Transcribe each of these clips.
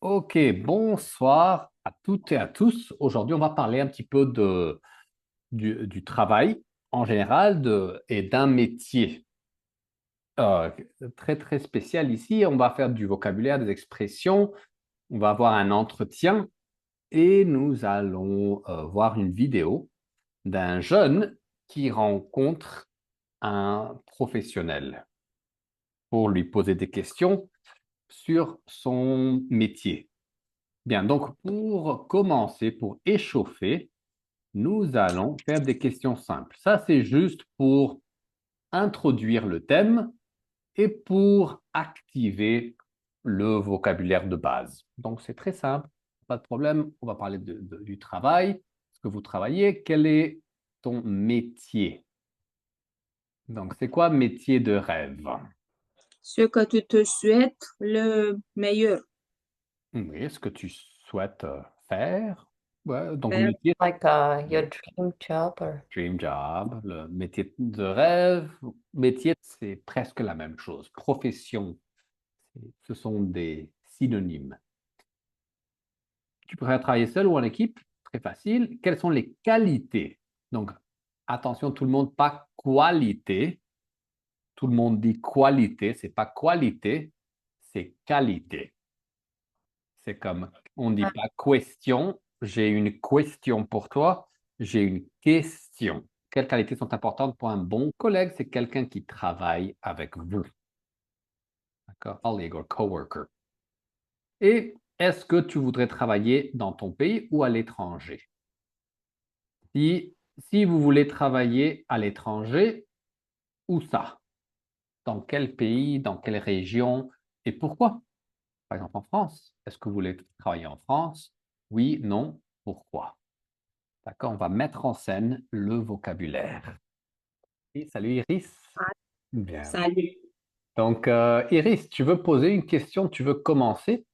Ok, bonsoir à toutes et à tous. Aujourd'hui, on va parler un petit peu du travail en général et d'un métier euh, très, très spécial ici. On va faire du vocabulaire, des expressions, on va avoir un entretien et nous allons voir une vidéo d'un jeune qui rencontre un professionnel pour lui poser des questions sur son métier. Bien, donc pour commencer, pour échauffer, nous allons faire des questions simples. Ça, c'est juste pour introduire le thème et pour activer le vocabulaire de base. Donc, c'est très simple, pas de problème. On va parler du travail. Est-ce que vous travaillez? Quel est ton métier? Donc, c'est quoi métier de rêve? Ce que tu te souhaites le meilleur. Oui, ce que tu souhaites faire? Ouais, donc, Faire. métier. Like your dream job or Dream job, le métier de rêve, métier, c'est presque la même chose. Profession, ce sont des synonymes. Tu préfères travailler seul ou en équipe? Très facile. Quelles sont les qualités? Donc, attention, tout le monde, pas qualité. Tout le monde dit qualité, c'est pas qualité, c'est qualité. C'est comme, on ne dit pas question, j'ai une question pour toi, j'ai une question. Quelles qualités sont importantes pour un bon collègue? C'est quelqu'un qui travaille avec vous. D'accord? Colleague or coworker. Et est-ce que tu voudrais travailler dans ton pays ou à l'étranger? Si, si vous voulez travailler à l'étranger, où ça? Dans quel pays, dans quelle région et pourquoi? Par exemple, en France. Est-ce que vous voulez travailler en France? Oui, non, pourquoi? D'accord, on va mettre en scène le vocabulaire. Et salut Iris. Ah, Bien. salut. Donc, Iris, tu veux poser une question, tu veux commencer?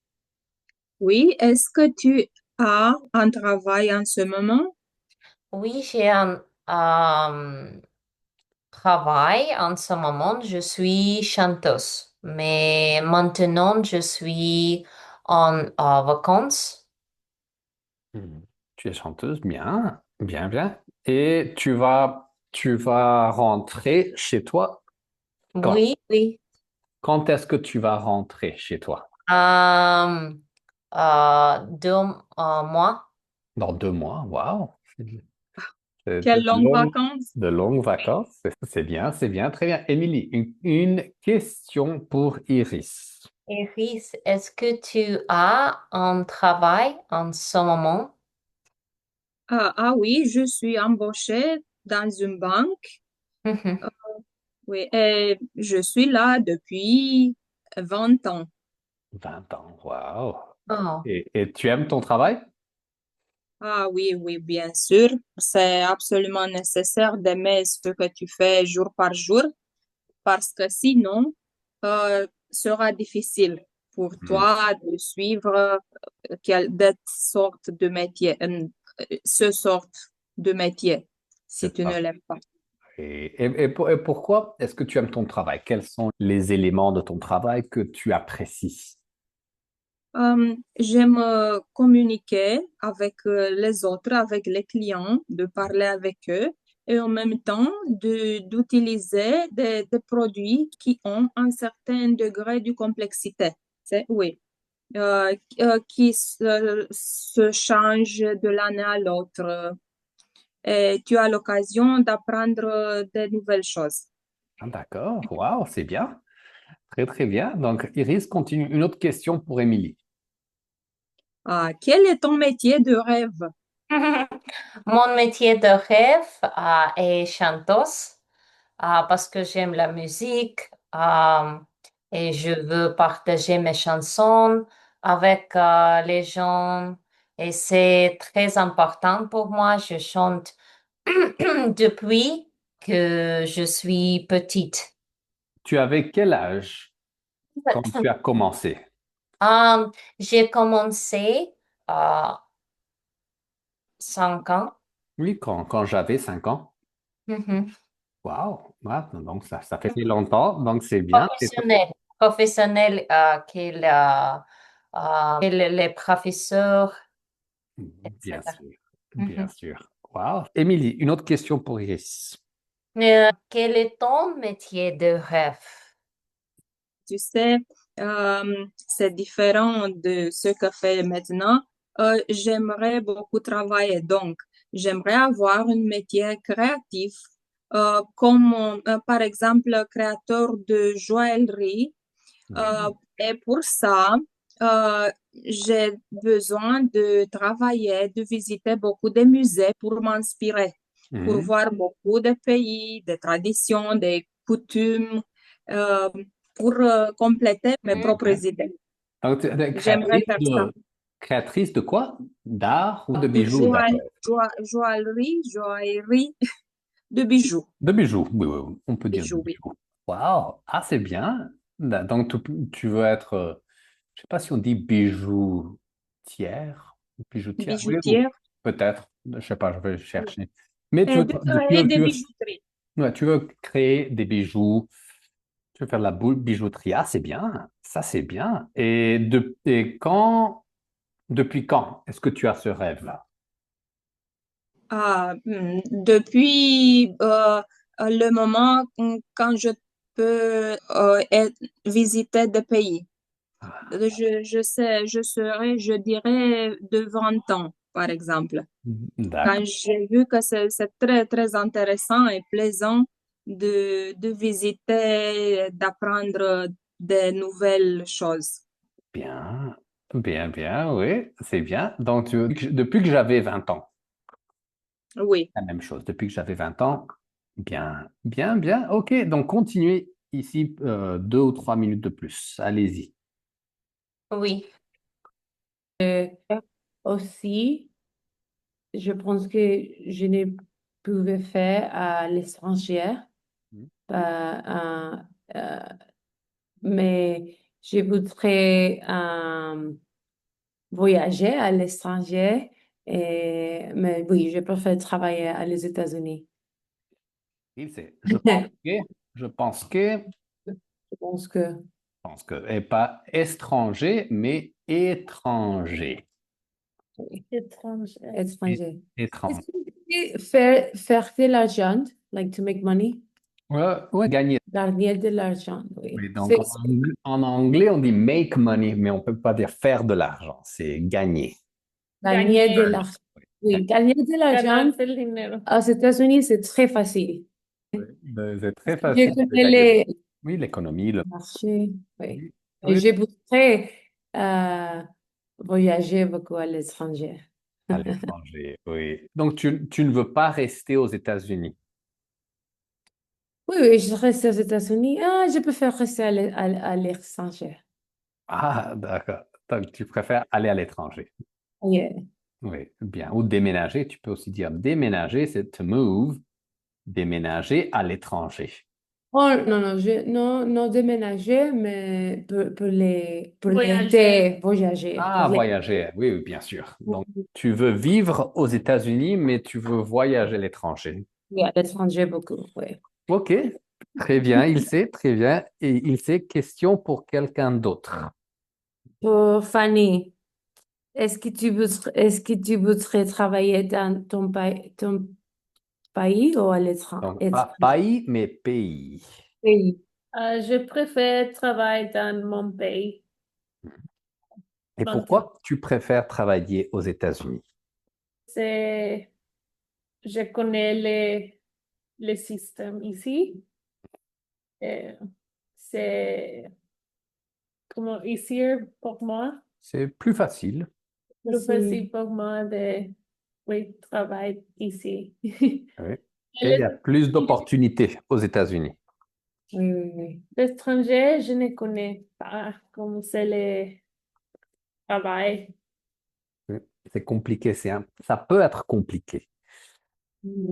Oui, est-ce que tu as un travail en ce moment? oui, j'ai un travail en ce moment. Je suis chanteuse, mais maintenant je suis en vacances. Mhm. Tu es chanteuse, bien, bien, bien. Et tu vas rentrer chez toi quand? Oui, oui. Quand est-ce que tu vas rentrer chez toi? Euh, 2 mois. Dans 2 mois, waouh! C'est Quelles longues vacances? de longues vacances. C'est bien, très bien. Émilie, une question pour Iris. Iris, est-ce que tu as un travail en ce moment? Ah oui, je suis embauchée dans une banque. Mhm. Euh, oui, et je suis là depuis 20 ans. 20 ans, waouh! Oh. Et tu aimes ton travail? Ah oui, oui, bien sûr. C'est absolument nécessaire d'aimer ce que tu fais jour par jour parce que sinon, sera difficile pour Hmm, toi de suivre de sorte de métier, ce sorte de métier, si c'est tu ne ça. l'aimes pas. Et pourquoi est-ce que tu aimes ton travail? Quels sont les éléments de ton travail que tu apprécies? J'aime communiquer avec les autres, avec les clients, de parler avec eux et en même temps d'utiliser des produits qui ont un certain degré de complexité. Oui. Qui se change de l'année à l'autre. Et tu as l'occasion d'apprendre de nouvelles choses. Ah, d'accord, waouh, c'est bien. Très, très bien. Donc, Iris continue. Une autre question pour Émilie. Ah, quel est ton métier de rêve? Mon métier de rêve est chanteuse parce que j'aime la musique et je veux partager mes chansons avec les gens et c'est très important pour moi. Je chante depuis que je suis petite. Tu avais quel âge quand tu as commencé? J'ai commencé à 5 ans. Oui, quand j'avais 5 ans. Mhm. Waouh, ouais, donc ça fait longtemps, donc c'est bien. Professionnel, qu'il et les professeurs, Bien etc. sûr, bien sûr. Wow. Émilie, une autre question pour Iris. Quel est ton métier de rêve? Tu sais, c'est différent de ce que fait maintenant. J'aimerais beaucoup travailler, donc j'aimerais avoir un métier créatif, comme par exemple créateur de joaillerie. Oui. Et pour ça, j'ai besoin de travailler, de visiter beaucoup de musées pour m'inspirer, pour Mhm. voir beaucoup de pays, des traditions, des coutumes, euh, pour compléter mes propres idées. Donc, tu es J'aimerais faire ça. créatrice de quoi? D'art ou de De bijoux, d'accord. joaillerie, de bijoux. De bijoux, oui, oui, oui, on peut dire de Bijoux, oui. bijoux. Wow, ah, c'est bien. Donc, tu veux être, je sais pas si on dit bijoutière, bijoutière, oui, ou Bijoutière peut-être, je sais pas, je vais chercher. Mais tu veux, et de bijouterie. ouais, tu veux créer des bijoux, tu veux faire de la bijouterie. Ah, c'est bien, ça c'est bien. Depuis quand est-ce que tu as ce rêve-là? Depuis le moment quand je peux visiter des pays. Ah, Je sais, je serai, je dirais, de 20 ans, par exemple. Quand d'accord, j'ai vu que c'est très, très intéressant et plaisant de visiter, d'apprendre des nouvelles choses. bien, bien, bien, oui, c'est bien. Donc, depuis que j'avais 20 ans, Oui. la même chose, depuis que j'avais 20 ans, bien, bien, bien, ok, donc continuez ici 2 ou 3 minutes de plus, allez-y. Oui, Aussi, je pense que je ne pouvais faire à l'étranger, euh, euh, mais je voudrais voyager à l'étranger, mais oui, je préfère travailler à les États-Unis. Il sait. Je Je pense que, pense que et pas étranger, mais étranger. oui, étranger. étranger. Est-ce Étranger. que faire de l'argent, like to make money? Ouais, ouais, gagner. Gagner de l'argent, oui. Oui, donc en anglais, on dit make money, mais on ne peut pas dire faire de l'argent, c'est gagner. Gagner de Gagner, l'argent. Oui, gagner de l'argent ganarse el dinero. aux États-Unis, c'est très facile. C'est très Je facile de connais gagner. les Oui, l'économie, marchés, oui. oui, Et oui, je voudrais voyager beaucoup à l'étranger. à l'étranger, oui. Donc, tu ne veux pas rester aux États-Unis. Oui, oui, je reste aux États-Unis. Ah, je préfère rester à l'étranger. Ah, d'accord. Donc, tu préfères aller à l'étranger. Yeah. Oui, bien. Ou déménager, tu peux aussi dire déménager, c'est to move, déménager à l'étranger. Oh, non, non, non, non déménager, mais pour Voyager. l'aider, voyager, pour Ah, l'aider. voyager, oui, oui, bien sûr. Donc, tu veux vivre aux États-Unis, mais tu veux voyager à l'étranger. Oui, à l'étranger beaucoup, oui. Ok, très bien, il sait, très bien. Et il sait, question pour quelqu'un d'autre. Pour Fanny, est-ce que tu voudrais travailler dans ton pays ou à Donc, pas l'étranger? pays, mais pays. Pays. Je préfère travailler dans mon pays. Et Longtemps. pourquoi tu préfères travailler aux États-Unis? C'est, je connais les systèmes ici. Euh, c'est como easier pour moi, C'est plus facile. plus facile pour moi de, oui, travailler ici. Oui. Et il y a Et plus d'opportunités aux États-Unis. Oui, oui, oui. l'étranger, je ne connais pas comment c'est le travail. Oui. C'est compliqué, ça peut être compliqué.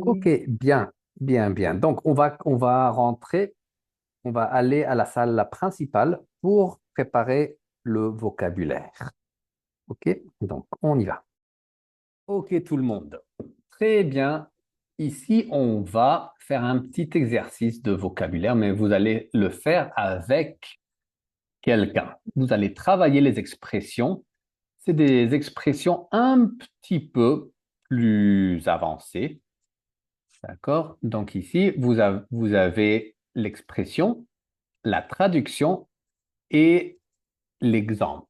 Ok, Oui. bien, bien, bien. Donc, on va rentrer, on va aller à la salle principale pour préparer le vocabulaire. Ok, donc on y va. Ok, tout le monde. Très bien. Ici, on va faire un petit exercice de vocabulaire, mais vous allez le faire avec quelqu'un. Vous allez travailler les expressions. C'est des expressions un petit peu plus avancées. D'accord? Donc ici, vous avez l'expression, la traduction et l'exemple.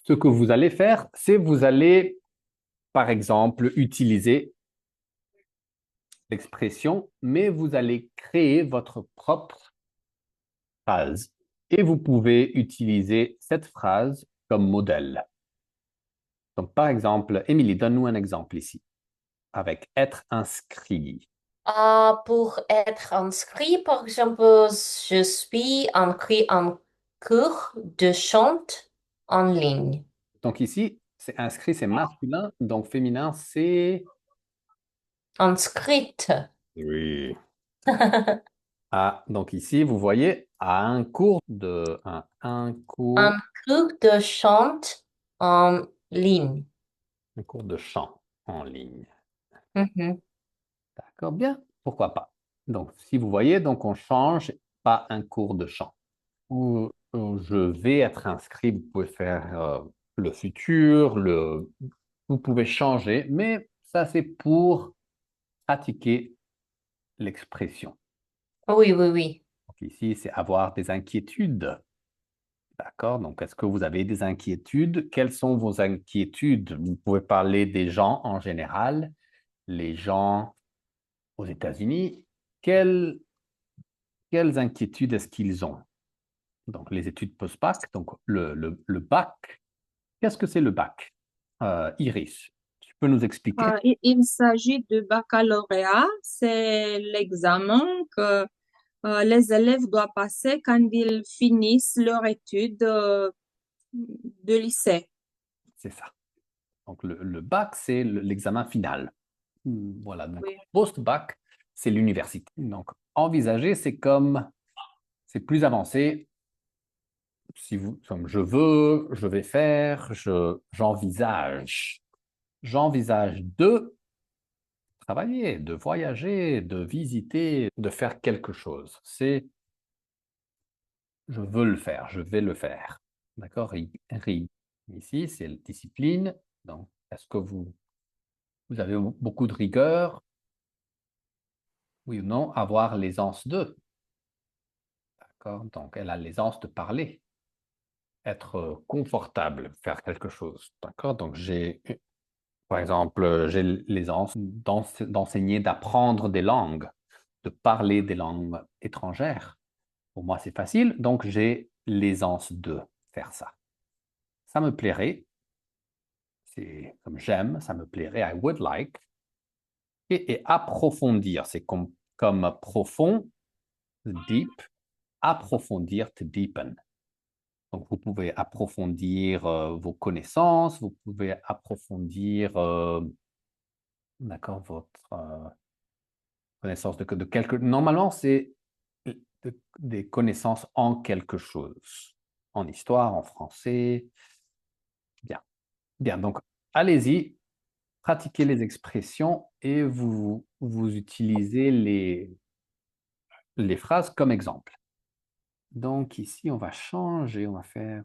Ce que vous allez faire, c'est vous allez, par exemple, utiliser l'expression, mais vous allez créer votre propre phrase. Et vous pouvez utiliser cette phrase comme modèle. Donc, par exemple, Émilie, donne-nous un exemple ici, avec être inscrit. Pour être inscrit, par exemple, je suis inscrit en cours de chant en ligne. Donc ici, c'est inscrit, c'est masculin, donc féminin, c'est... Inscrite. Oui. Ah, donc ici, vous voyez, à un cours de... un Un cours de chant en ligne. cours de chant en ligne. Mhm. D'accord, bien, pourquoi pas. Donc, si vous voyez, donc on change pas un cours de chant. Ou je vais être inscrit, vous pouvez faire le futur, vous pouvez changer, mais ça c'est pour pratiquer l'expression. Oui, oui, oui. Donc ici, c'est avoir des inquiétudes. D'accord, donc est-ce que vous avez des inquiétudes? Quelles sont vos inquiétudes? Vous pouvez parler des gens en général, les gens aux États-Unis. Quelles inquiétudes est-ce qu'ils ont? Donc, les études post-bac, donc le bac. Qu'est-ce que c'est le bac? Iris, tu peux nous expliquer? Il s'agit de baccalauréat. C'est l'examen que les élèves doivent passer quand ils finissent leur étude de lycée. C'est ça. Donc, le bac, c'est l'examen final. Voilà, donc Oui. post-bac, c'est l'université. Donc, envisager, c'est comme, c'est plus avancé. Si vous, comme je vais faire, j'envisage. J'envisage de travailler, de voyager, de visiter, de faire quelque chose. C'est je veux le faire, je vais le faire. D'accord? Ici, c'est la discipline. Donc, est-ce que vous avez beaucoup de rigueur? Oui ou non? Avoir l'aisance de. D'accord? Donc, elle a l'aisance de parler, être confortable, faire quelque chose. D'accord? Donc, par exemple, j'ai l'aisance d'enseigner, d'apprendre des langues, de parler des langues étrangères. Pour moi, c'est facile, donc j'ai l'aisance de faire ça. Ça me plairait, c'est comme j'aime, ça me plairait, I would like. Et approfondir, c'est comme profond, deep, approfondir, to deepen. Donc, vous pouvez approfondir vos connaissances, vous pouvez approfondir, d'accord, votre connaissance de quelque... Normalement, c'est des connaissances en quelque chose, en histoire, en français. Bien, bien. Donc, allez-y, pratiquez les expressions et vous utilisez les phrases comme exemple. Donc, ici, on va changer, on va faire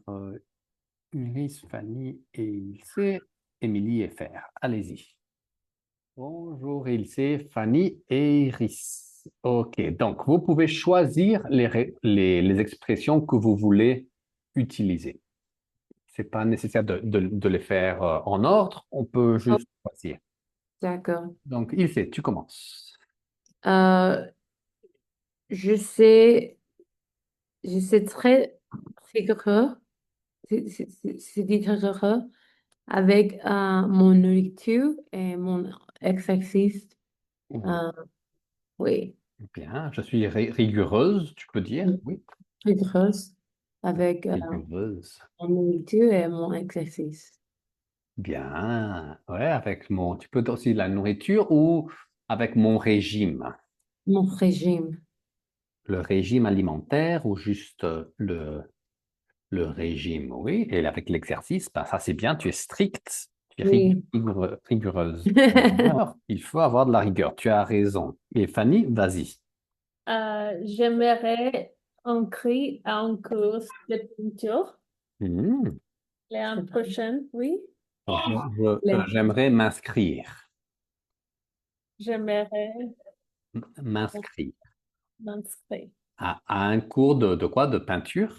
Ulysse, Fanny et Ilse, Émilie et Fer. Allez-y. Bonjour Ilse, Fanny et Iris. OK, donc vous pouvez choisir les expressions que vous voulez utiliser. Ce n'est pas nécessaire de les faire en ordre, on peut juste choisir. D'accord. Donc Ilse, tu commences. Euh, je sais, je sais très rigoureux, c'est dit rigoureux avec mon nourriture et mon exercice. Euh, oui, Bien, je suis rigoureuse, tu peux dire, oui. rigoureuse avec Rigoureuse. mon nourriture et mon exercice. Bien, ouais, tu peux aussi la nourriture ou avec mon régime. Mon régime. Le régime alimentaire ou juste le régime, oui. Et avec l'exercice, ben, ça c'est bien, tu es strict, tu es Oui. rigoureuse. Alors, il faut avoir de la rigueur, tu as raison. Et Fanny, vas-y. J'aimerais inscrit à un cours de peinture Hmm. l'année prochaine, oui. J'aimerais m'inscrire. J'aimerais M'inscrire m'inscrire. à un cours de quoi? De peinture?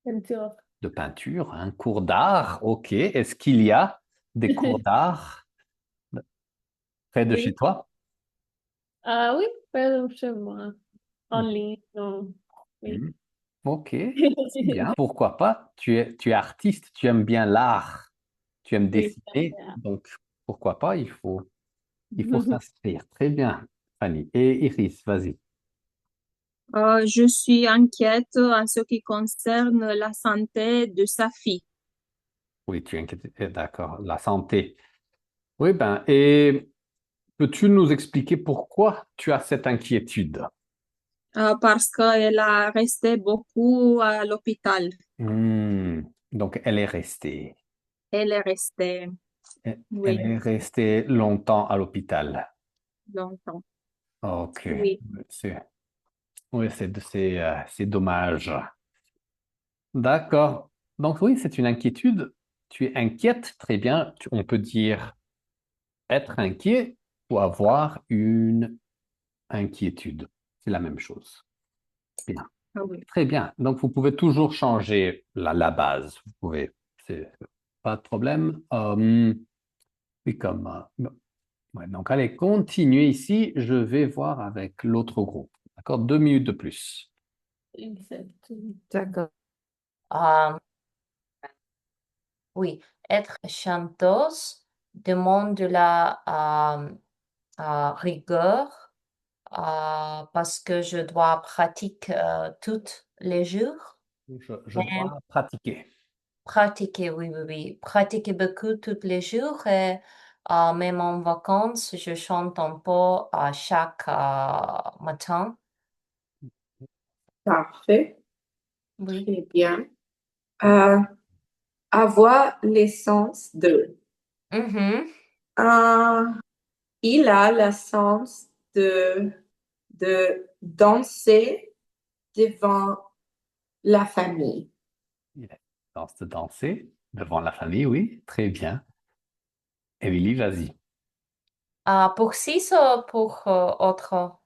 Peinture. De peinture, un cours d'art. OK. Est-ce qu'il y a des cours d'art près de chez Oui. toi? Ah oui, pardon, chez moi. En ligne, non. Oui. Hmm. OK. Bien. Pourquoi pas? Tu es artiste, tu aimes bien l'art, tu aimes Oui, dessiner, j'aime donc pourquoi pas? Il faut bien. s'inscrire. Très bien, Fanny. Et Iris, vas-y. Je suis inquiète en ce qui concerne la santé de sa fille. Oui, tu es inquiété. D'accord. La santé. Oui, ben, et peux-tu nous expliquer pourquoi tu as cette inquiétude? Parce qu'elle a resté beaucoup à l'hôpital. Hmm. Donc, elle est restée. Elle est restée, Elle oui, est restée longtemps à l'hôpital. longtemps. OK. Oui. C'est, oui, c'est dommage. D'accord. Donc, oui, c'est une inquiétude. Tu es inquiète, très bien. On peut dire être inquiet ou avoir une inquiétude. C'est la même chose. Bien. Ah oui. Très bien. Donc, vous pouvez toujours changer la base. Vous pouvez. C'est pas de problème. Oui, ouais, donc, allez, continuez ici. Je vais voir avec l'autre groupe. D'accord? 2 minutes de plus. Exact. D'accord. Euh, oui, être chanteuse demande de la rigueur parce que je dois pratiquer tous les jours. Je dois pratiquer. Pratiquer, oui, oui, oui. Pratiquer beaucoup tous les jours et même en vacances, je chante un peu à chaque matin. Parfait, Oui. très bien. Euh, Avoir l'essence de. Mhm. Euh, il a la sens de danser devant la famille. Il danse de danser devant la famille, oui. Très bien. Émilie, vas-y. Pour six ou pour autre?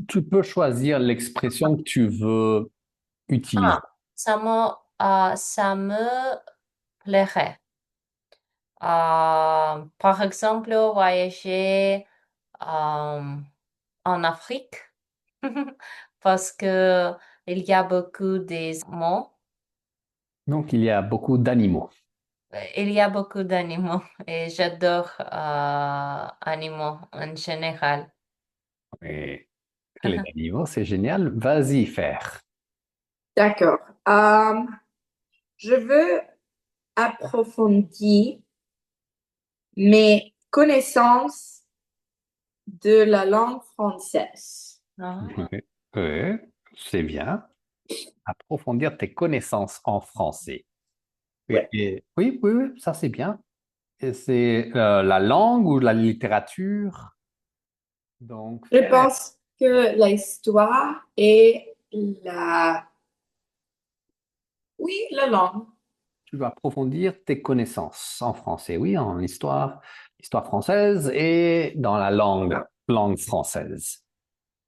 Tu peux choisir l'expression que tu veux utiliser. Ah, ça me plairait. Par exemple, voyager en Afrique parce que il y a beaucoup d'animaux. Donc, il y a beaucoup d'animaux. Il y a beaucoup d'animaux et j'adore animaux en général. Et les animaux, c'est génial. Vas-y, faire. D'accord. Je veux approfondir mes connaissances de la langue française. Ah, Oui, oui, c'est bien. Approfondir tes connaissances en français. Oui, Ouais. oui, oui, oui, ça c'est bien. Et c'est la langue ou la littérature. Donc, Je faire. pense que l'histoire et la... Oui, la langue. Tu vas approfondir tes connaissances en français, oui, en histoire, histoire française et dans la langue française.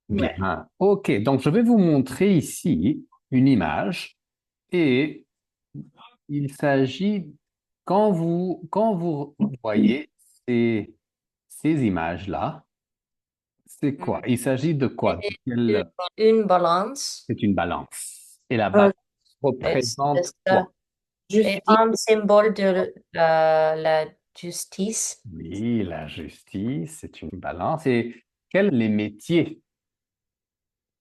Ouais. Bien. OK, donc je vais vous montrer ici une image et il s'agit, quand vous voyez ces images-là, c'est quoi? Il s'agit de quoi? De une, quelle- une balance. C'est une balance. Et la Euh, balance C'est représente ça. quoi? Et justice. un symbole de la justice. Oui, la justice, c'est une balance. Et quels les métiers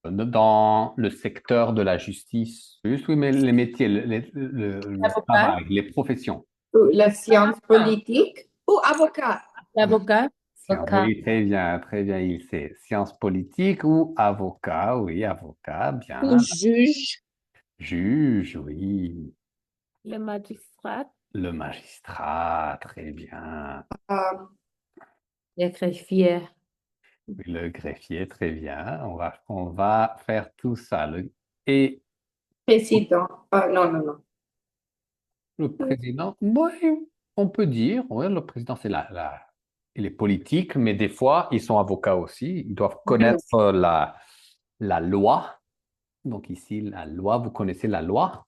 dans le secteur de la justice? Juste, oui, mais les métiers, le L'avocat. travail, les professions. Ou la science Ah, politique ou avocat. L'avocat. avocat. Oui, très bien, il sait. Sciences politiques ou avocat, oui, avocat, Ou bien. juge. Juge, oui. Le magistrat. Le magistrat, très bien. euh, Le greffier. Oui, le greffier, très bien. On va faire tout ça. Et Président. Ah, non, non, non. Le président, oui, on peut dire, ouais, le président, il est politique, mais des fois, ils sont avocats aussi. Ils doivent connaître la loi. Donc ici, la loi, vous connaissez la loi?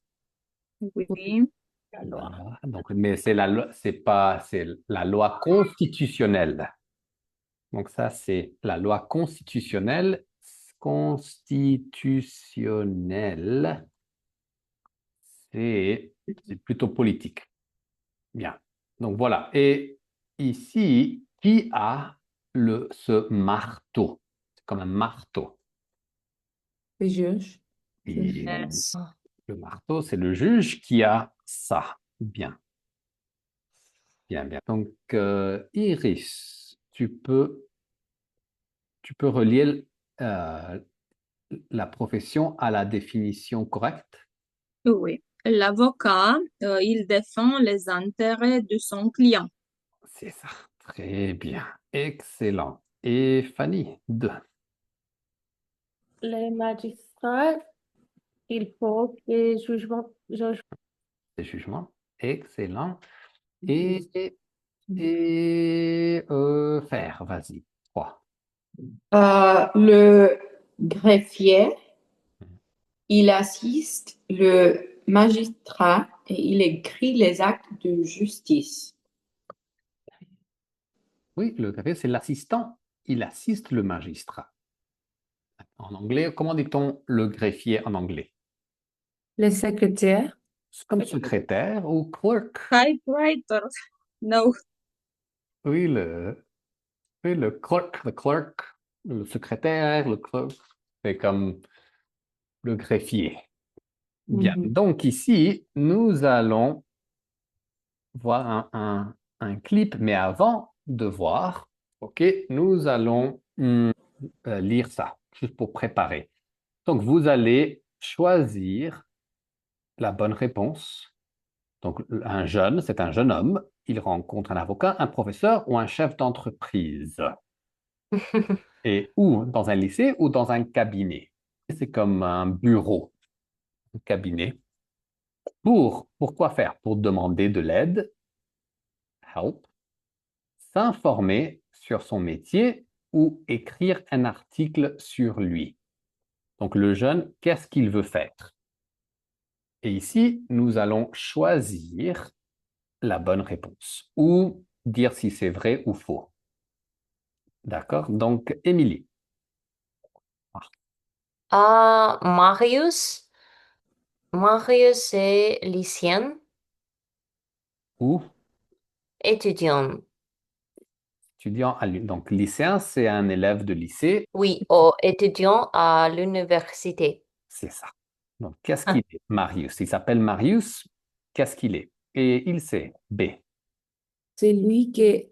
Oui. La loi. Voilà. Donc, mais c'est la loi, c'est pas, c'est la loi constitutionnelle. Donc ça, c'est la loi constitutionnelle. Constitutionnelle, c'est plutôt politique. Bien. Donc voilà. Et ici, qui a ce marteau? C'est comme un marteau. Le juge. Et Yes. le marteau, c'est le juge qui a ça. Bien, bien, bien. Donc, Iris, tu peux relier euh, la profession à la définition correcte? Oui. L'avocat, il défend les intérêts de son client. C'est ça. Très bien. Excellent. Et Fanny, 2. Les magistrats, il faut que juge. Les jugements. Excellent. Et faire, vas-y. 3. Le greffier, il assiste le magistrat et il écrit les actes de justice. Oui, le greffier, c'est l'assistant. Il assiste le magistrat. En anglais, comment dit-on le greffier en anglais? Le secrétaire. C'est comme secrétaire ou clerk. Typewriter. No. Oui, le clerk, le secrétaire, le clerk. C'est comme le greffier. Bien. Mhm. Donc ici, nous allons voir un clip, mais avant de voir, OK, nous allons lire ça, juste pour préparer. Donc, vous allez choisir la bonne réponse. Donc, c'est un jeune homme. Il rencontre un avocat, un professeur ou un chef d'entreprise. Et ou dans un lycée ou dans un cabinet. C'est comme un bureau, un cabinet. Pour quoi faire? Pour demander de l'aide, help, s'informer sur son métier ou écrire un article sur lui. Donc, le jeune, qu'est-ce qu'il veut faire? Et ici, nous allons choisir la bonne réponse ou dire si c'est vrai ou faux. D'accord? Donc, Émilie. Marius. Marius est lycéen, Ou étudiant. étudiant donc, lycéen, c'est un élève de lycée. Oui, étudiant à l'université. C'est ça. Donc, qu'est-ce qu'il est? Marius. Il s'appelle Marius. Qu'est-ce qu'il est? Et il sait. B. C'est lui qui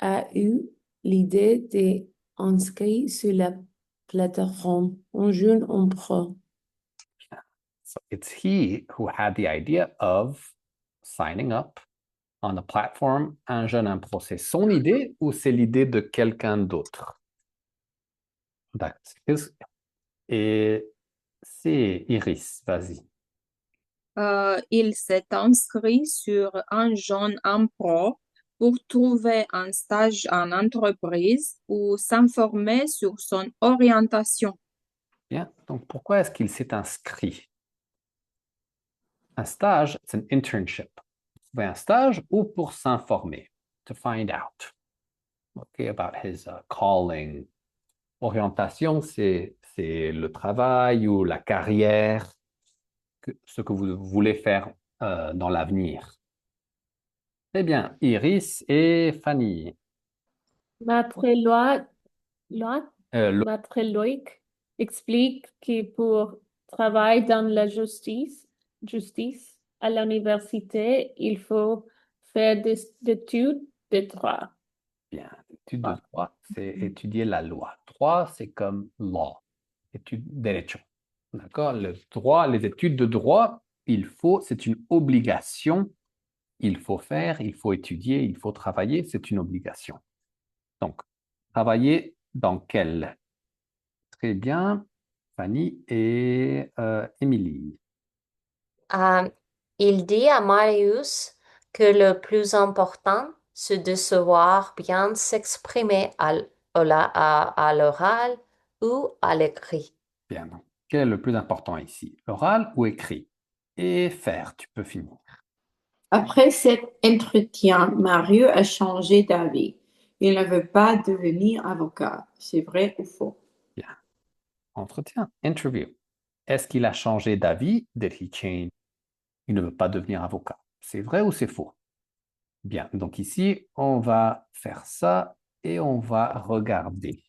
a eu l'idée d'inscrire sur la plateforme en jeune en pro. So it's he who had the idea of signing up on a platform, un jeune, un pro. C'est son idée ou c'est l'idée de quelqu'un d'autre? D'accord. Et c'est Iris, vas-y. Il s'est inscrit sur un jeune emploi pour trouver un stage en entreprise ou s'informer sur son orientation. Bien. Donc, pourquoi est-ce qu'il s'est inscrit? Un stage, c'est un internship. Trouver un stage ou pour s'informer, to find out, okay, about his calling. Orientation, c'est le travail ou la carrière, ce que vous voulez faire dans l'avenir. Très bien. Iris et Fanny. Maître Maître Loïc explique que pour travailler dans la justice à l'université, il faut faire des études de droit. Bien. Étude de droit, c'est étudier la loi. Droit, c'est comme law, étude derecho. D'accord? Le droit, les études de droit, c'est une obligation. Il faut faire, il faut étudier, il faut travailler, c'est une obligation. Donc, travailler dans quel? Très bien, Fanny et Émilie. Euh, il dit à Marius que le plus important, c'est de savoir bien s'exprimer à l'oral ou à l'écrit. Bien, donc, quel est le plus important ici? Oral ou écrit? Et faire, tu peux finir. Après cet entretien, Mario a changé d'avis. Il ne veut pas devenir avocat. C'est vrai ou faux? Bien. Entretien, interview. Est-ce qu'il a changé d'avis? Did he change? Il ne veut pas devenir avocat. C'est vrai ou c'est faux? Bien, donc ici, on va faire ça et on va regarder.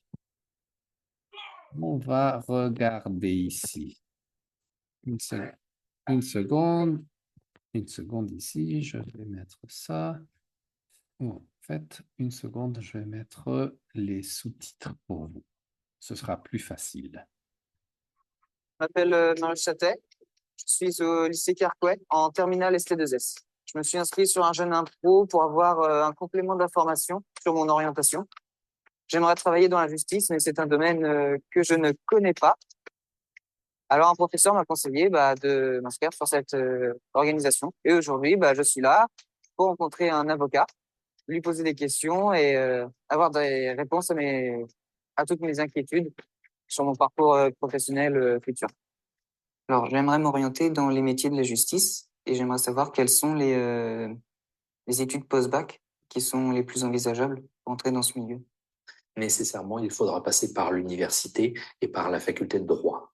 On va regarder ici. Une seconde. Une seconde ici, je vais mettre ça. En fait, une seconde, je vais mettre les sous-titres pour vous. Ce sera plus facile. Je m'appelle Marius Chatet. Je suis au lycée Carquet en terminale ST2S. Je me suis inscrit sur un jeune impro pour avoir un complément d'information sur mon orientation. J'aimerais travailler dans la justice, mais c'est un domaine que je ne connais pas. Alors un professeur m'a conseillé de m'inscrire sur cette organisation. Et aujourd'hui, je suis là pour rencontrer un avocat, lui poser des questions et avoir des réponses à toutes mes inquiétudes sur mon parcours professionnel futur. Alors, j'aimerais m'orienter dans les métiers de la justice et j'aimerais savoir quelles sont les études post-bac qui sont les plus envisageables pour entrer dans ce milieu. Nécessairement, il faudra passer par l'université et par la faculté de droit.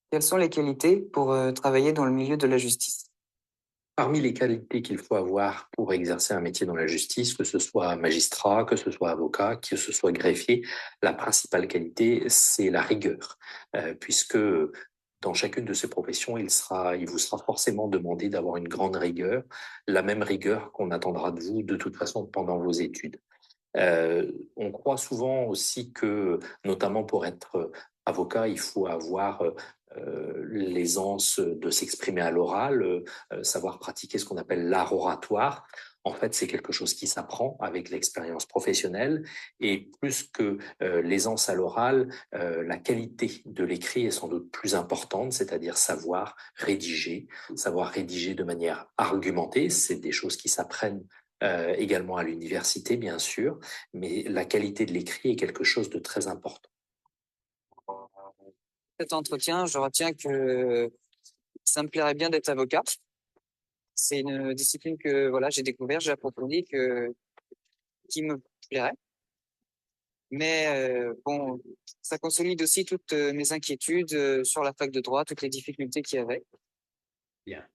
Quelles sont les qualités pour travailler dans le milieu de la justice? Parmi les qualités qu'il faut avoir pour exercer un métier dans la justice, que ce soit magistrat, que ce soit avocat, que ce soit greffier, la principale qualité, c'est la rigueur, puisque dans chacune de ces professions, il vous sera forcément demandé d'avoir une grande rigueur, la même rigueur qu'on attendra de vous de toute façon pendant vos études. On croit souvent aussi que, notamment pour être avocat, il faut avoir l'aisance de s'exprimer à l'oral, savoir pratiquer ce qu'on appelle l'art oratoire. En fait, c'est quelque chose qui s'apprend avec l'expérience professionnelle et plus que l'aisance à l'oral, la qualité de l'écrit est sans doute plus importante, c'est-à-dire savoir rédiger de manière argumentée. C'est des choses qui s'apprennent également à l'université, bien sûr, mais la qualité de l'écrit est quelque chose de très important. Cet entretien, je retiens que ça me plairait bien d'être avocat. C'est une discipline que j'ai découvert, j'ai approfondi, qui me plairait. Mais ça consolide aussi toutes mes inquiétudes sur la fac de droit, toutes les difficultés qu'il y avait. Bien.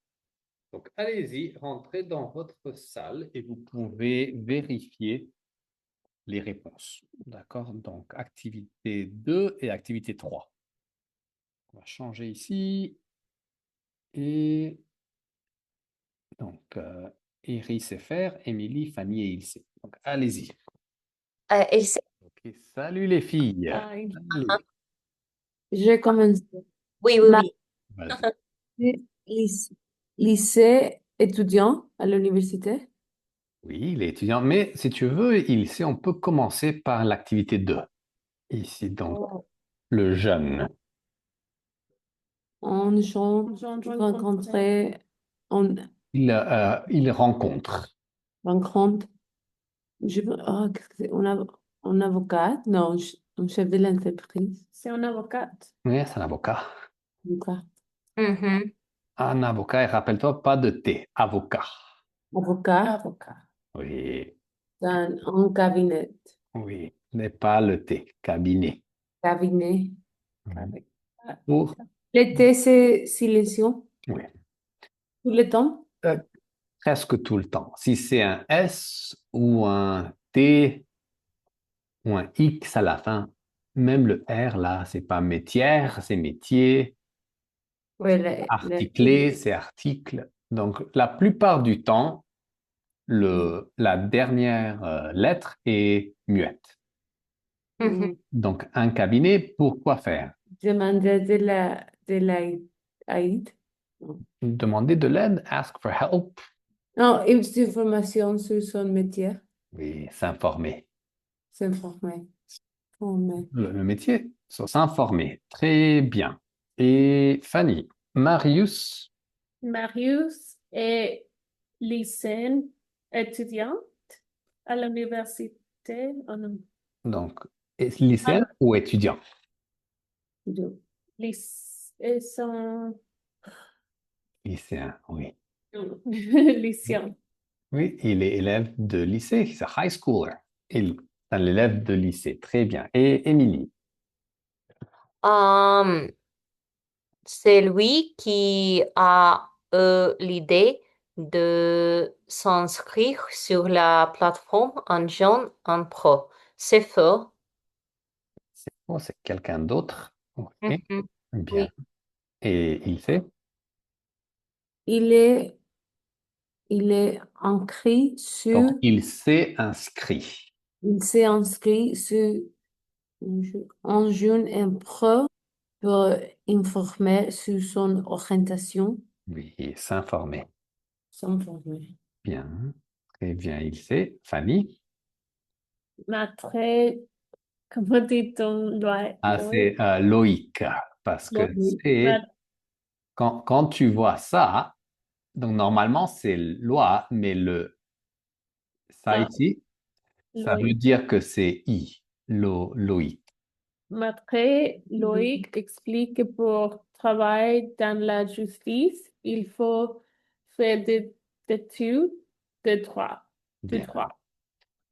Donc, allez-y, rentrez dans votre salle et vous pouvez vérifier les réponses. D'accord? Donc, activité 2 et activité 3. On va changer ici. Et donc, Iris sait faire, Émilie, Fanny et Ilse. Donc, allez-y. Ok, salut les filles. Hi. Allez, Je commence. Oui, Ma- vas-y. Lycée étudiant à l'université. Oui, il est étudiant, mais si tu veux, Ilse, on peut commencer par l'activité 2. Ici, donc, le jeune. On chante, rencontrer, on Il rencontre. rencontre. Qu'est-ce que c'est? Un avocat? Non, un chef de l'entreprise. C'est un avocat. Oui, c'est un avocat. Avocat. Mhm. Un avocat, et rappelle-toi, pas de T, avocat. Avocat Oui, dans un cabinet. oui, n'est pas le T, cabinet. Cabinet. Pour, L'été, c'est silencieux. oui, Tout le temps. presque tout le temps. Si c'est un S ou un T ou un X à la fin, même le R là, c'est pas métière, c'est métier. Oui, Articulé, c'est article. Donc, la plupart du temps, la dernière lettre est muette. Mhm. Donc, un cabinet, pour quoi faire? Demander de l'aide. Demander de l'aide, ask for help. Non, une information sur son métier. Oui, s'informer. S'informer. Former. Le métier, c'est s'informer. Très bien. Et Fanny, Marius Marius est lycéenne étudiante à l'université. Oh non, Donc, lycéen ou étudiant? Son Lycéen, oui. lycéen. Oui, il est élève de lycée. He's a high schooler. Il est un élève de lycée. Très bien. Et Émilie? Um, c'est lui qui a eu l'idée de s'inscrire sur la plateforme en jeune en pro. C'est faux. Oh, c'est quelqu'un d'autre. OK. Mhm. Bien. Oui. Et il sait? Il est, il est inscrit Donc, sur, il s'est inscrit. il s'est inscrit sur un jeune impro pour informer sur son orientation. Oui, et s'informer. S'informer. Bien. Très bien, il sait. Fanny? Comment dit-on, Ah, c'est Loïc. Parce que Oui. c'est quand tu vois ça, donc normalement c'est loi, mais ça ici, ça veut Loïc. dire que c'est I, Loïc. Après, Loïc explique que pour travailler dans la justice, il faut faire des études de droit. De Bien, droit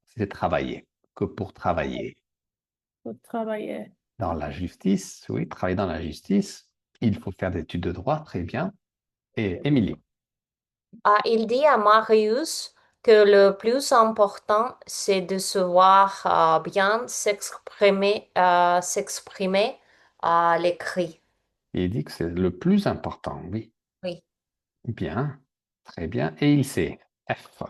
c'est travailler, que pour travailler pour travailler. dans la justice, oui, travailler dans la justice, il faut faire des études de droit, très bien. Et Émilie? Il dit à Marius que le plus important, c'est de savoir bien s'exprimer à l'écrit. Il dit que c'est le plus important, oui. Oui. Bien, très bien. Et il sait, F.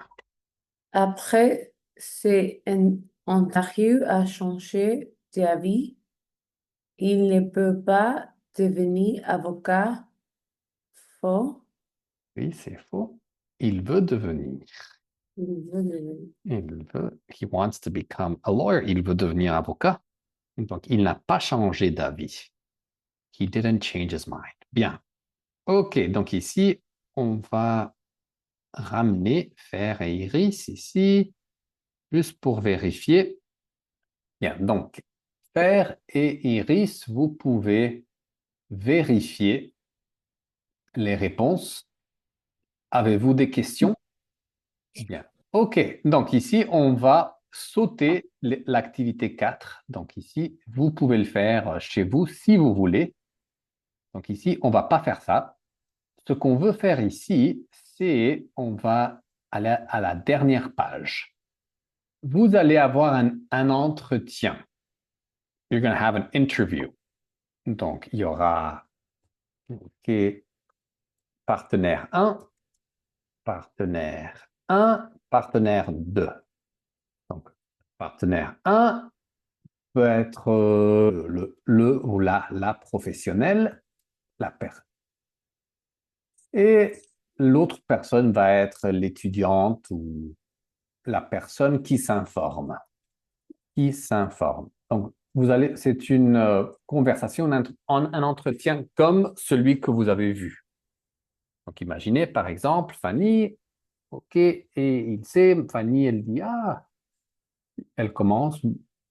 Après, c'est un Ontario a changé d'avis. Il ne peut pas devenir avocat fort. Oui, c'est faux. Il veut devenir. Il veut devenir. He wants to become a lawyer. Il veut devenir avocat. Donc, il n'a pas changé d'avis. He didn't change his mind. Bien. OK, donc ici, on va ramener Fer et Iris ici, juste pour vérifier. Bien, donc, Fer et Iris, vous pouvez vérifier les réponses. Avez-vous des questions? Bien. OK, donc ici, on va sauter l'activité 4. Donc ici, vous pouvez le faire chez vous si vous voulez. Donc ici, on ne va pas faire ça. Ce qu'on veut faire ici, c'est on va aller à la dernière page. Vous allez avoir un entretien. You're going to have an interview. Donc, il y aura OK, partenaire 1, partenaire 1, partenaire 2. Donc, partenaire 1 peut être le ou la professionnelle, la personne. Et l'autre personne va être l'étudiante ou la personne qui s'informe. Qui s'informe. Donc, c'est une conversation, un entretien comme celui que vous avez vu. Donc, imaginez par exemple Fanny, OK, et il sait, Fanny, elle dit, ah, elle commence,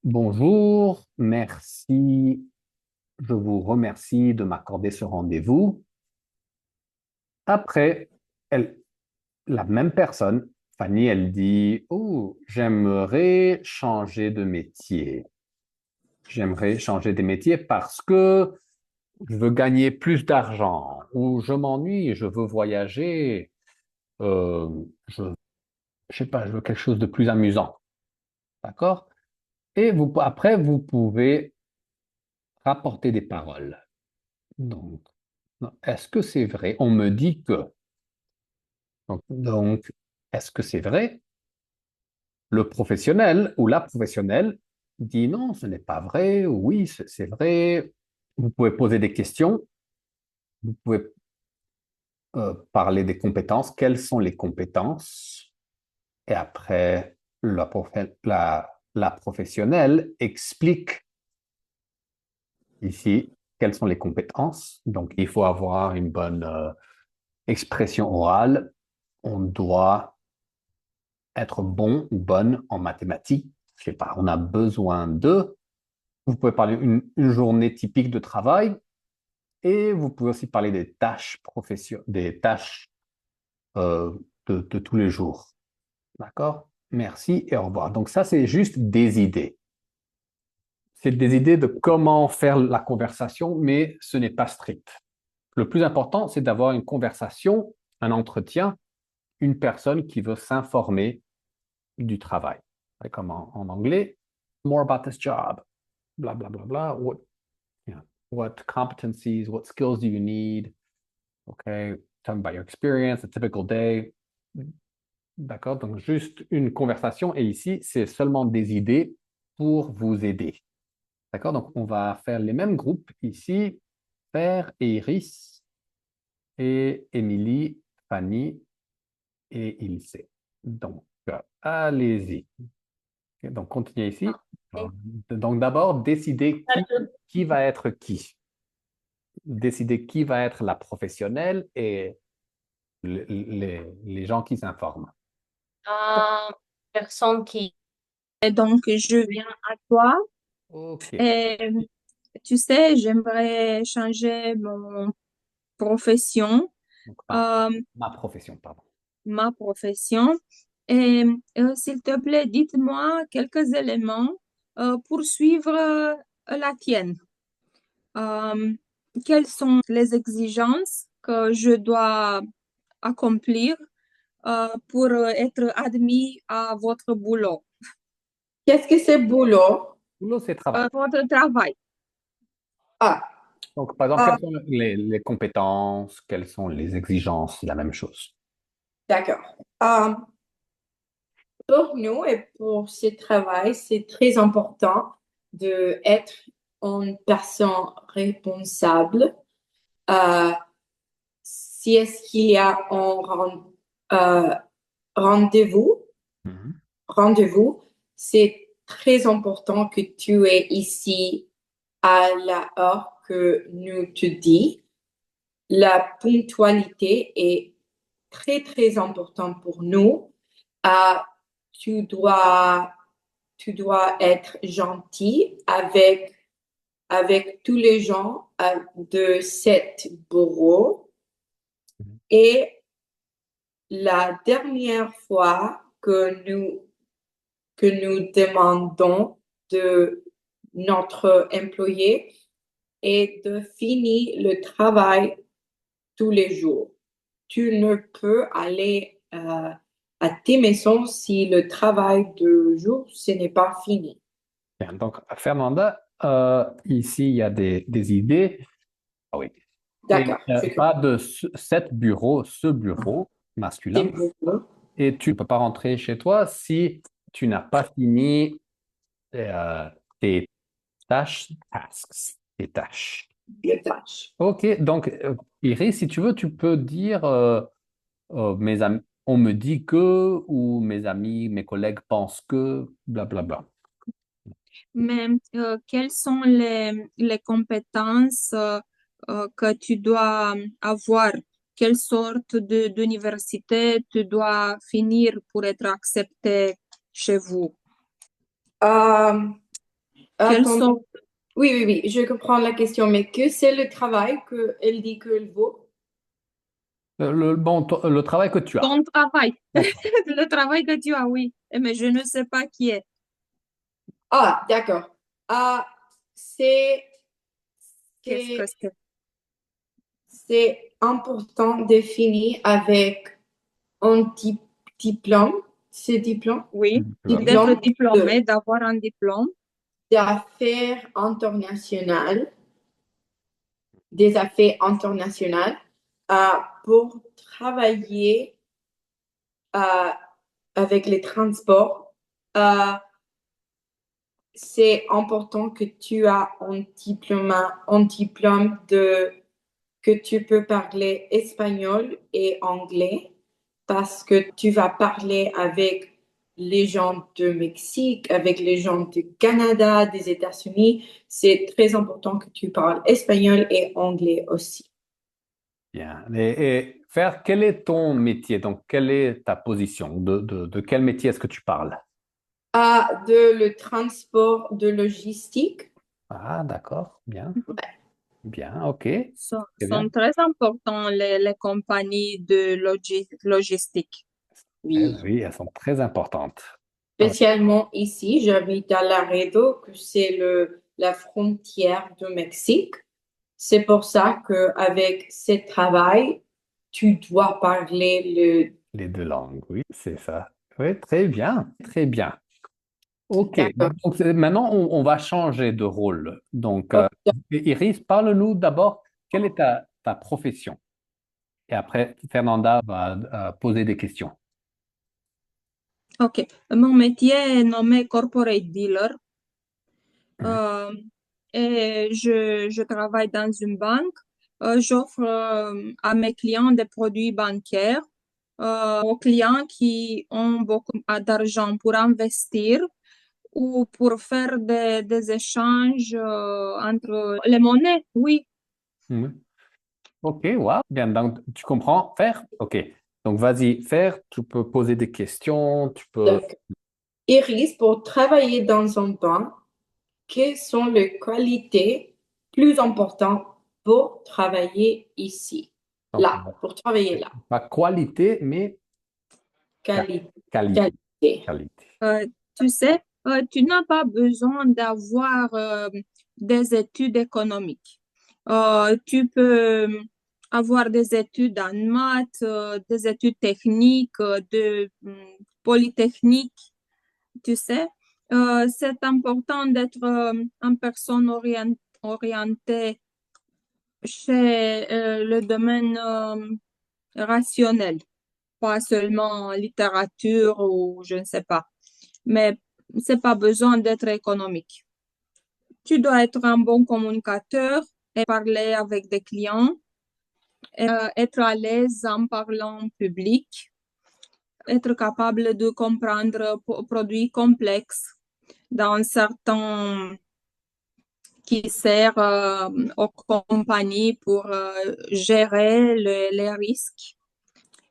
bonjour, merci, je vous remercie de m'accorder ce rendez-vous. Après, la même personne, Fanny, elle dit, oh, j'aimerais changer de métier. J'aimerais changer de métier parce que je veux gagner plus d'argent ou je m'ennuie, je veux voyager, euh, je, je sais pas, je veux quelque chose de plus amusant. D'accord? Et après, vous pouvez rapporter des paroles. Donc, est-ce que c'est vrai? On me dit que. Donc, est-ce que c'est vrai? Le professionnel ou la professionnelle dit non, ce n'est pas vrai, ou oui, c'est vrai. Vous pouvez poser des questions, vous pouvez parler des compétences. Quelles sont les compétences? Et après, la professionnelle explique ici quelles sont les compétences. Donc, il faut avoir une bonne expression orale, on doit être bon ou bonne en mathématiques. Je sais pas, on a besoin de. Vous pouvez parler une journée typique de travail et vous pouvez aussi parler des tâches des tâches de tous les jours. D'accord? Merci et au revoir. Donc ça, c'est juste des idées. C'est des idées de comment faire la conversation, mais ce n'est pas strict. Le plus important, c'est d'avoir une conversation, un entretien, une personne qui veut s'informer du travail. Comme en anglais, more about this job, blah, blah, blah, blah. What competencies, what skills do you need? Okay, tell me about your experience, a typical day. D'accord? Donc, juste une conversation. Et ici, c'est seulement des idées pour vous aider. D'accord? Donc, on va faire les mêmes groupes ici. Per et Iris et Émilie, Fanny et Ilse. Donc, allez-y. Ok, donc, continuez ici. Donc, d'abord, décider qui va être qui. Décider qui va être la professionnelle et les gens qui s'informent. Personne qui... Et donc, je viens à toi. OK. Et tu sais, j'aimerais changer mon profession, Donc, euh, ma profession, pardon. ma profession. Et s'il te plaît, dites-moi quelques éléments pour suivre la tienne. Quelles sont les exigences que je dois accomplir pour être admis à votre boulot, Qu'est-ce que c'est boulot? Boulot, c'est travail. votre travail? Ah, Donc, par exemple, quelles sont les compétences, quelles sont les exigences, c'est la même chose. d'accord. Pour nous et pour ce travail, c'est très important d'être une personne responsable. Si est-ce qu'il y a un rendez-vous, Mhm. c'est très important que tu es ici à la heure que nous te dit. La ponctualité est très, très importante pour nous. Tu dois être gentil avec tous les gens de cet bureau. Mhm. Et la dernière fois que nous demandons de notre employé est de finir le travail tous les jours. Tu ne peux aller à tes maisons si le travail de jour, ce n'est pas fini. Bien, donc, Fernanda, ici, il y a des idées. Ah oui. D'accord. Et, pas de ce bureau masculin. Et tu ne peux pas rentrer chez toi si tu n'as pas fini tes tasks, tes tâches. Les tâches. OK, donc, Iris, si tu veux, tu peux dire mes amis, on me dit que, ou mes amis, mes collègues pensent que, blablabla. Mais quelles sont les compétences que tu dois avoir? Quelle sorte d'université tu dois finir pour être accepté chez vous? Quelle Attends. sorte Oui, je comprends la question, mais que c'est le travail qu'elle dit qu'elle vaut? Le travail que tu as. ton travail? Le travail que tu as, oui. Mais je ne sais pas qui est. Ah, d'accord. C'est Qu'est-ce que c'est? c'est important de finir avec un diplôme. C'est diplôme? Oui, Diplôme d'être diplômé, d'avoir un diplôme. d'affaires internationales, des affaires internationales, pour travailler avec les transports. C'est important que tu as un diplôme que tu peux parler espagnol et anglais parce que tu vas parler avec les gens de Mexique, avec les gens du Canada, des États-Unis. C'est très important que tu parles espagnol et anglais aussi. Bien. Et Faire, quel est ton métier? Donc, quelle est ta position? De quel métier est-ce que tu parles? De le transport de logistique. Ah, d'accord, bien, bien, ok, Sont, très bien. sont très importants les compagnies de logistique. Oui. Oui, elles sont très importantes. Spécialement ici, j'habite à Laredo, que c'est la frontière du Mexique. C'est pour ça qu'avec ce travail, tu dois parler Les deux langues, oui, c'est ça. Oui, très bien, très bien. Ok, D'accord. donc, maintenant on va changer de rôle. Donc, Ok. Iris, parle-nous d'abord, quelle est ta profession? Et après, Fernanda va poser des questions. OK. Mon métier est nommé corporate dealer. Mhm. Et je travaille dans une banque. J'offre à mes clients des produits bancaires, aux clients qui ont beaucoup d'argent pour investir ou pour faire des échanges entre les monnaies. Oui. Mhm. Ok, wow, bien, donc tu comprends faire? Ok, donc vas-y, faire, tu peux poser des questions, tu peux... Donc, Iris, pour travailler dans un banque, quelles sont les qualités plus importantes pour travailler ici? Donc, Là, pour travailler là. pas qualité, mais qua- Qualité. qualité. Qualité. Qualité. Tu sais, tu n'as pas besoin d'avoir des études économiques. Tu peux avoir des études en maths, des études techniques, de polytechnique, tu sais. C'est important d'être une personne orientée chez le domaine rationnel, pas seulement littérature ou je ne sais pas. Mais c'est pas besoin d'être économique. Tu dois être un bon communicateur et parler avec des clients, être à l'aise en parlant en public, être capable de comprendre produits complexes dans certains qui servent aux compagnies pour gérer les risques.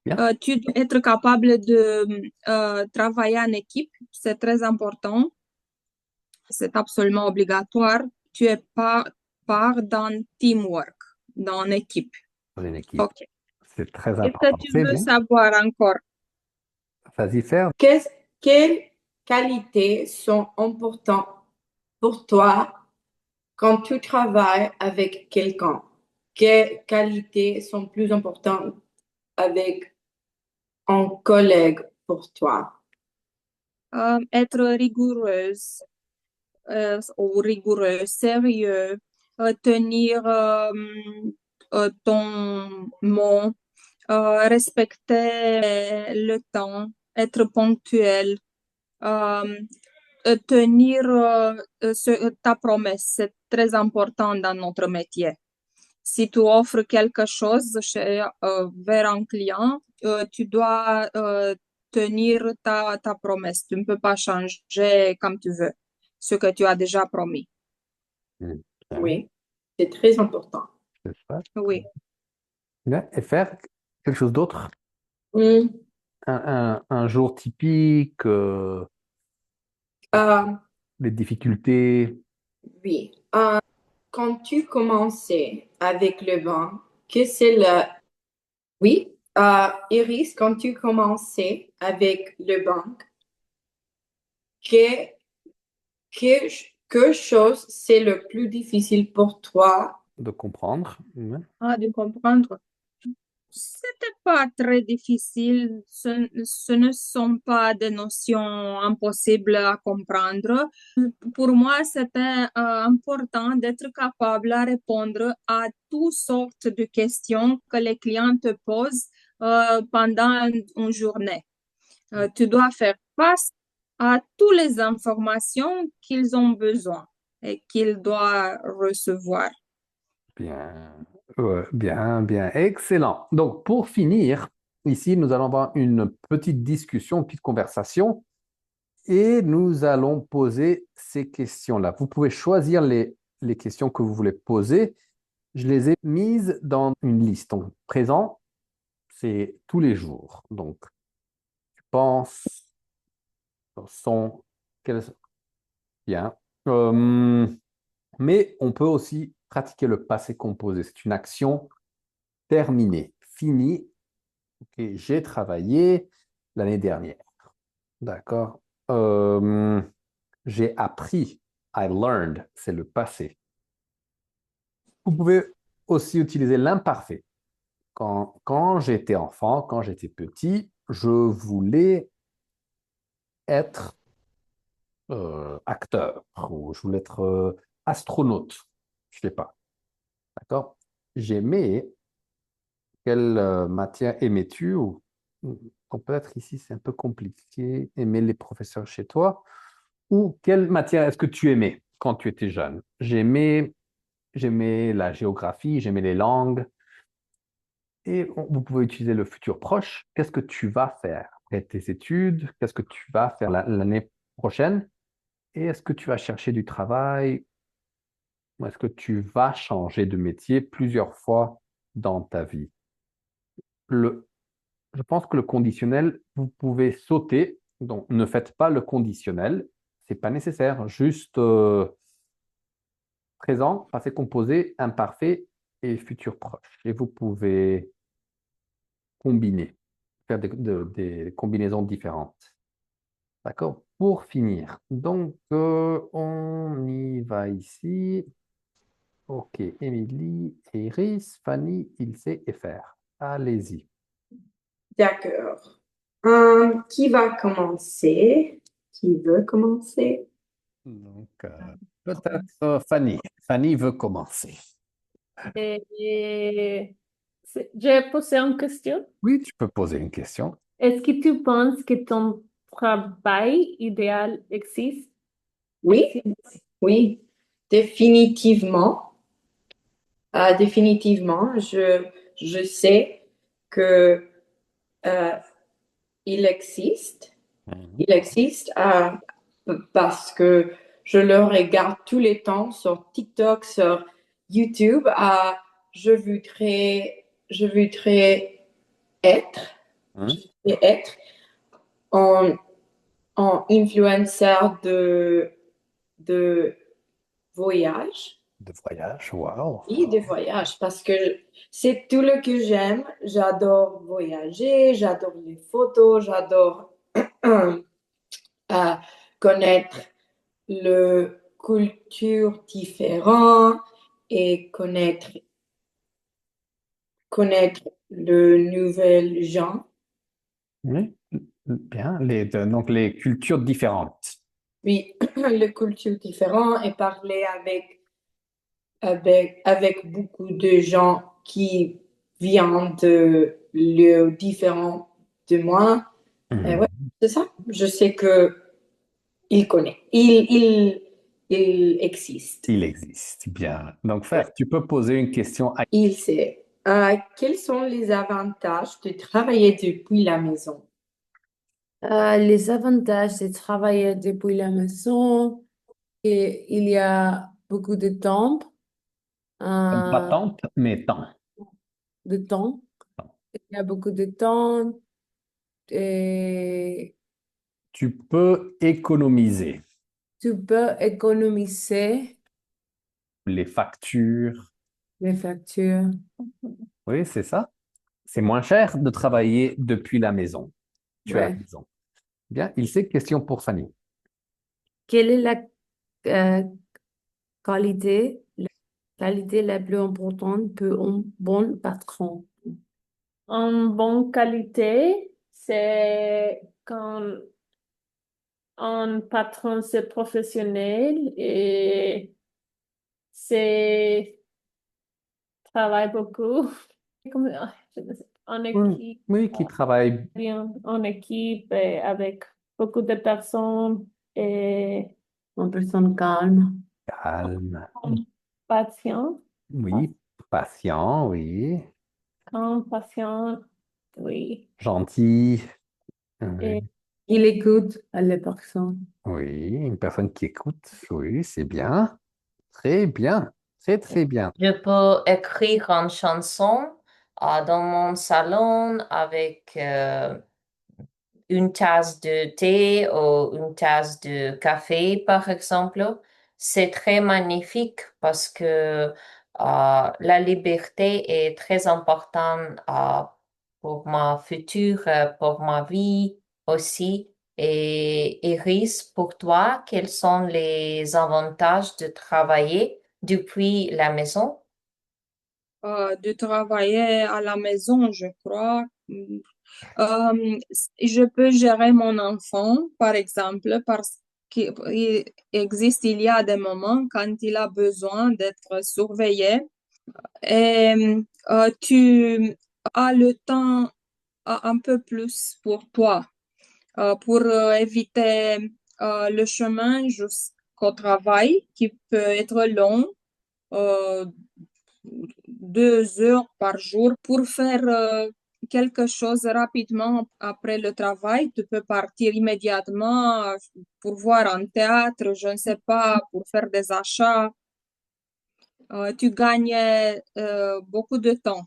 Bien. Tu dois être capable de travailler en équipe, c'est très important. C'est absolument obligatoire. Tu es pas part d'un teamwork, dans une équipe. Dans une équipe. OK. C'est très Qu'est-ce que important. tu C'est veux bien. savoir encore? Vas-y, faire. Quelles qualités sont importantes pour toi quand tu travailles avec quelqu'un? Quelles qualités sont plus importantes avec un collègue pour toi? Être rigoureuse ou rigoureux, sérieux, tenir ton mot, respecter le temps, être ponctuel, euh, tenir ta promesse, c'est très important dans notre métier. Si tu offres quelque chose vers un client, tu dois tenir ta promesse. Tu ne peux pas changer comme tu veux ce que tu as déjà promis. Bien, Oui, c'est très important. c'est ça. Oui. Bien. Et faire quelque chose d'autre? Hmm, Un jour typique, euh, les difficultés. oui. Quand tu commençais avec le vin, que c'est le... Oui, Iris, quand tu commençais avec le banque, que, que chose c'est le plus difficile pour toi? De comprendre. De comprendre. C'était pas très difficile. Ce ne sont pas des notions impossibles à comprendre. Pour moi, c'était important d'être capable à répondre à toutes sortes de questions que les clients te posent pendant une journée. Tu dois faire face à toutes les informations qu'ils ont besoin et qu'ils doivent recevoir. Bien, bien, bien, excellent. Donc, pour finir, ici, nous allons avoir une petite discussion, une petite conversation, et nous allons poser ces questions-là. Vous pouvez choisir les questions que vous voulez poser. Je les ai mises dans une liste. Donc, présent, c'est tous les jours. Donc, tu penses, sont, quels- bien. Mais on peut aussi pratiquer le passé composé. C'est une action terminée, finie. Ok, j'ai travaillé l'année dernière. D'accord. J'ai appris. I learned. C'est le passé. Vous pouvez aussi utiliser l'imparfait. Quand j'étais enfant, quand j'étais petit, je voulais être acteur ou je voulais être astronaute. Je ne sais pas. D'accord? J'aimais. Quelle matière aimais-tu ou peut-être ici c'est un peu compliqué, aimer les professeurs chez toi, ou quelle matière est-ce que tu aimais quand tu étais jeune? J'aimais la géographie, j'aimais les langues, et vous pouvez utiliser le futur proche. Qu'est-ce que tu vas faire après tes études? Qu'est-ce que tu vas faire l'année prochaine? Et est-ce que tu vas chercher du travail ou est-ce que tu vas changer de métier plusieurs fois dans ta vie? Le, Je pense que le conditionnel, vous pouvez sauter. Donc, ne faites pas le conditionnel. C'est pas nécessaire. Juste présent, passé composé, imparfait et futur proche. Et vous pouvez combiner, faire des combinaisons différentes. D'accord? Pour finir, donc on y va ici. Ok, Émilie, Iris, Fanny, Ilse et Fer. Allez-y. D'accord. Qui va commencer? Qui veut commencer? Donc, peut-être Fanny. Fanny veut commencer. Et j'ai posé une question. Oui, tu peux poser une question. Est-ce que tu penses que ton travail idéal existe? Oui, oui, définitivement. Définitivement, je sais que euh, il existe. Mhm. Il existe parce que je le regarde tous les temps sur TikTok, sur YouTube. Je voudrais être, je Mhm. voudrais être en, en influenceur de voyage. De voyage, wow. Oui, de voyage, parce que c'est tout le que j'aime. J'adore voyager, j'adore les photos, j'adore euh, connaître le culture différente et connaître le nouvel gens. Oui, bien. Donc, les cultures différentes. Oui, le culture différent et parler avec beaucoup de gens qui viennent de lieux différents de moi. Et ouais, Mhm. c'est ça. Je sais que il connaît. Il existe. Il existe, bien. Donc, Ouais. Fer, tu peux poser une question à... Il sait. Quels sont les avantages de travailler depuis la maison? Les avantages de travailler depuis la maison, et il y a beaucoup de temps, Pas euh, temps, mais temps. de temps. Il y a beaucoup de temps et Tu peux économiser tu peux économiser les factures. les factures. Oui, c'est ça. C'est moins cher de travailler depuis la maison. Tu as Ouais. raison. Bien, il sait, question pour Fanny. Quelle est euh, la qualité la plus importante pour un bon patron? En bonne qualité, c'est quand un patron c'est professionnel et c'est travaille beaucoup. Je ne sais pas, en Oui, équipe, oui, qui travaille bien en équipe et avec beaucoup de personnes et Une personne calme. calme. patient, Oui, patient, oui. quand patient, oui. Gentil. Et Oui, Il écoute à la personne. oui, une personne qui écoute. Oui, c'est bien. Très bien. Très, très bien. Je peux écrire une chanson dans mon salon avec une tasse de thé ou une tasse de café, par exemple. C'est très magnifique parce que la liberté est très importante pour ma future, pour ma vie aussi. Et Iris, pour toi, quels sont les avantages de travailler depuis la maison? De travailler à la maison, je crois. Je peux gérer mon enfant, par exemple, parce qu'il existe, il y a des moments quand il a besoin d'être surveillé et tu as le temps un peu plus pour toi, pour éviter le chemin jusqu'au travail qui peut être long. euh, 2 heures par jour pour faire quelque chose rapidement après le travail. Tu peux partir immédiatement pour voir un théâtre, je ne sais pas, pour faire des achats. Tu gagnes beaucoup de temps.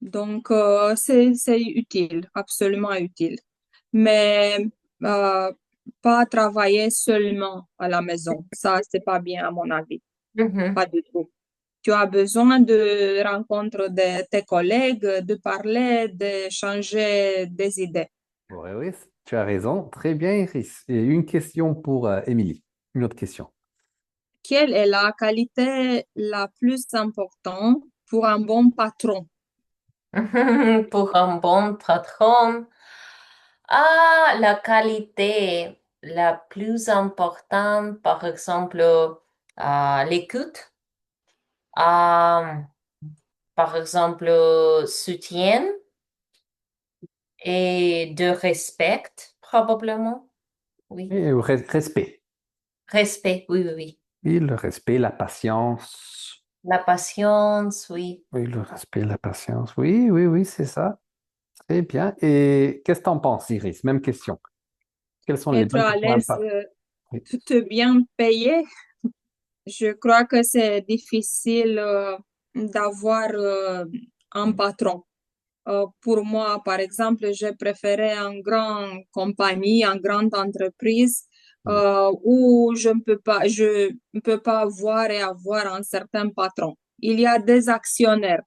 Donc, c'est utile, absolument utile. Mais pas travailler seulement à la maison. Ça, c'est pas bien à mon avis. Mhm. Pas du tout. Tu as besoin de rencontrer tes collègues, de parler, de changer des idées. Oui, oui, tu as raison. Très bien, Iris. Et une question pour Émilie. Une autre question. Quelle est la qualité la plus importante pour un bon patron? Pour un bon patron, la qualité la plus importante, par exemple, l'écoute, euh, par exemple, soutien et de respect, probablement. Oui. Et respect. Respect, oui, oui, oui. Oui, le respect, la patience. La patience, oui. Oui, le respect, la patience. Oui, oui, oui, c'est ça. Très bien. Et qu'est-ce que tu en penses, Iris? Même question. Quelles sont les Être bonnes à questions à l'aise, pas? Oui. tout bien payé. Je crois que c'est difficile d'avoir un patron. Pour moi, par exemple, je préférais une grande compagnie, une grande entreprise où je ne peux pas voir et avoir un certain patron. Il y a des actionnaires.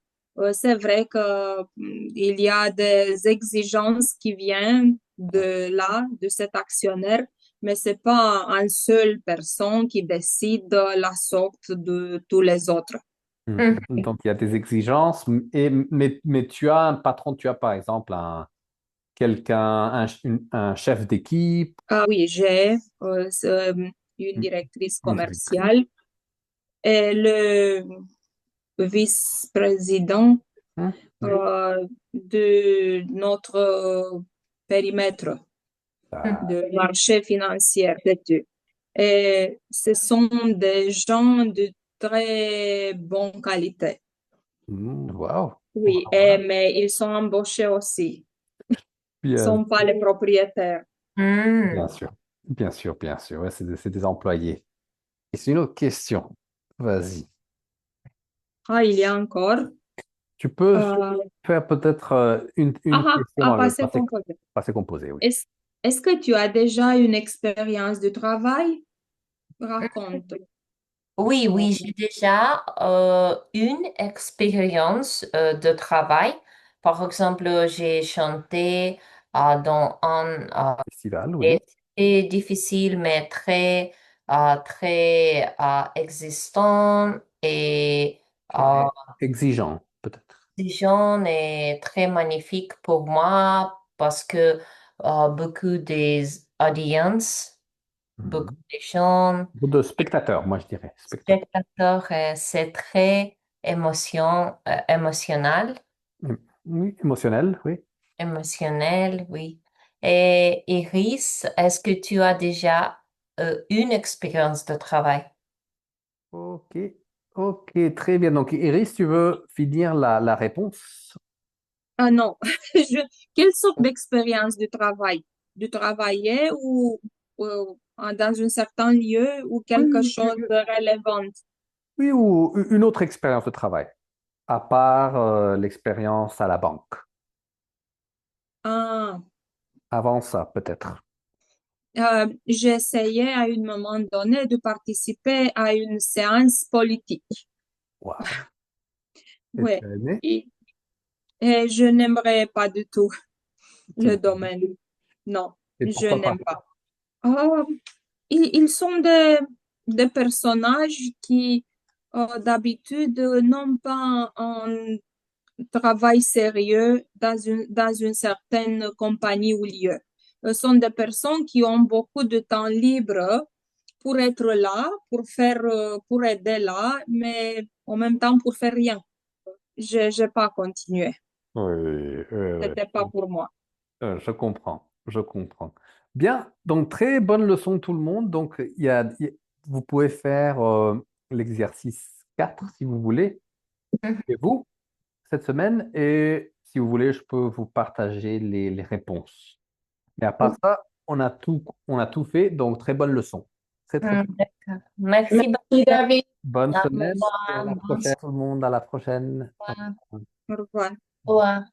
C'est vrai que il y a des exigences qui viennent de là, de cet actionnaire, mais c'est pas une seule personne qui décide la sorte de tous les autres. Mhm. Mhm. Donc, il y a des exigences, mais tu as un patron, tu as par exemple quelqu'un, un chef d'équipe, Ah oui, j'ai une directrice une directrice. commerciale et le vice-président Oui. de notre périmètre Ah, de marché financier. Et ce sont des gens de très bonne qualité. wow. Oui, mais ils sont embauchés aussi. Ils ne Bien, sont pas les propriétaires. bien sûr. Bien sûr, bien sûr. Ouais, c'est des employés. Et c'est une autre question. Vas-y. Ah, il y a encore. Tu peux Euh, faire peut-être une question à avec passer composé. passé composé, oui. Est-ce, est-ce que tu as déjà une expérience de travail? Raconte. Oui, oui, j'ai déjà une expérience de travail. Par exemple, j'ai chanté dans un Festival, oui. et c'était difficile, mais très existant et euh, Exigeant, peut-être. exigeant et très magnifique pour moi parce que beaucoup des audiences, beaucoup Mhm. de gens Beaucoup de spectateurs, moi je dirais. Spectateurs. spectateur, c'est très émotionnel, Oui, émotionnel, oui. émotionnel, oui. Et Iris, est-ce que tu as déjà une expérience de travail? Ok, ok, très bien. Donc, Iris, tu veux finir la réponse? Ah non, quelle sorte d'expérience de travail? De travailler ou dans un certain lieu ou quelque Oui, chose de relevant? oui, ou une autre expérience de travail. à part l'expérience à la banque. Ah, Avant ça, peut-être. j'essayais à un moment donné de participer à une séance politique. Wow. Et Ouais. tu as aimé? Et je n'aimerais pas du tout Tu le l'as aimé. domaine. Non, Et je pourquoi pas? n'aime pas. Ah, ils sont des personnages qui, d'habitude, n'ont pas un travail sérieux dans une certaine compagnie ou lieu. Ce sont des personnes qui ont beaucoup de temps libre pour être là, pour aider là, mais en même temps pour faire rien. Je n'ai pas continué. Oui, oui, C'était pas pour moi. je comprends, je comprends. Bien, donc très bonne leçon tout le monde. Donc, vous pouvez faire l'exercice 4 si vous voulez, et vous, cette semaine, et si vous voulez, je peux vous partager les réponses. Mais à part ça, on a tout fait, donc très bonne leçon. Très, très D'accord. Merci Merci, beaucoup. David. bonne Au semaine et à revoir. la prochaine, tout le monde, à la prochaine. Bonsoir. Au revoir. Au revoir.